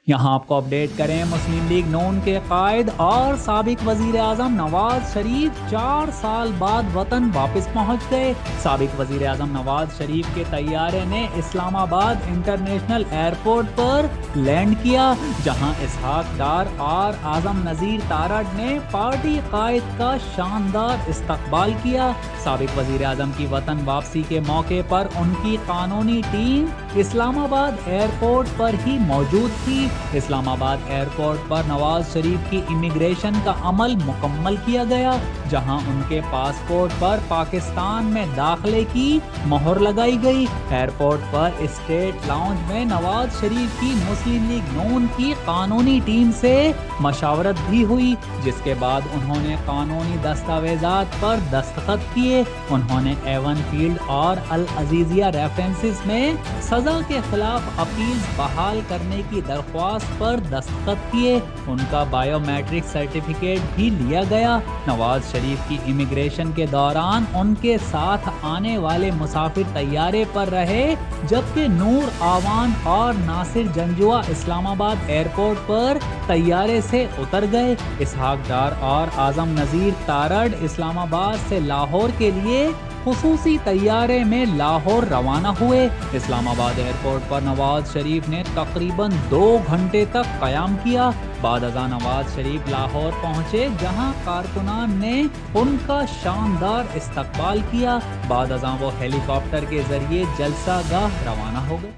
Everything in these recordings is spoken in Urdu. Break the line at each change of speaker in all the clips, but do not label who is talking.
یہاں آپ کو اپڈیٹ کریں، مسلم لیگ نون کے قائد اور سابق وزیر اعظم نواز شریف 4 سال بعد وطن واپس پہنچ گئے۔ سابق وزیر اعظم نواز شریف کے طیارے نے اسلام آباد انٹرنیشنل ایئرپورٹ پر لینڈ کیا، جہاں اسحاق ڈار اور اعظم نذیر تارڑ نے پارٹی قائد کا شاندار استقبال کیا۔ سابق وزیر اعظم کی وطن واپسی کے موقع پر ان کی قانونی ٹیم اسلام آباد ایئرپورٹ پر ہی موجود تھی۔ اسلام آباد ایئرپورٹ پر نواز شریف کی امیگریشن کا عمل مکمل کیا گیا، جہاں ان کے پاسپورٹ پر پاکستان میں داخلے کی مہر لگائی گئی۔ ایئرپورٹ پر اسٹیٹ لاؤنج میں نواز شریف کی مسلم لیگ نون کی قانونی ٹیم سے مشاورت بھی ہوئی، جس کے بعد انہوں نے قانونی دستاویزات پر دستخط کیے۔ انہوں نے ایون فیلڈ اور العزیزیہ ریفرنسز میں سزا کے خلاف اپیلز بحال کرنے کی درخواست پر دستخط کیے۔ ان کا بائیو میٹرک سرٹیفکیٹ بھی لیا گیا۔ نواز شریف کی امیگریشن کے دوران ان کے ساتھ آنے والے مسافر طیارے پر رہے، جبکہ نور آوان اور ناصر جنجوعہ اسلام آباد ایئرپورٹ پر طیارے سے اتر گئے۔ اسحاق ڈار اور اعظم نذیر تارڑ اسلام آباد سے لاہور کے لیے خصوصی طیارے میں لاہور روانہ ہوئے۔ اسلام آباد ایئرپورٹ پر نواز شریف نے تقریباً 2 گھنٹے تک قیام کیا۔ بعد ازاں نواز شریف لاہور پہنچے، جہاں کارکنان نے ان کا شاندار استقبال کیا۔ بعد ازاں وہ ہیلی کاپٹر کے ذریعے جلسہ گاہ روانہ ہو گئے۔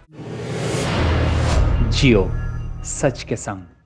جیو، سچ کے سنگ۔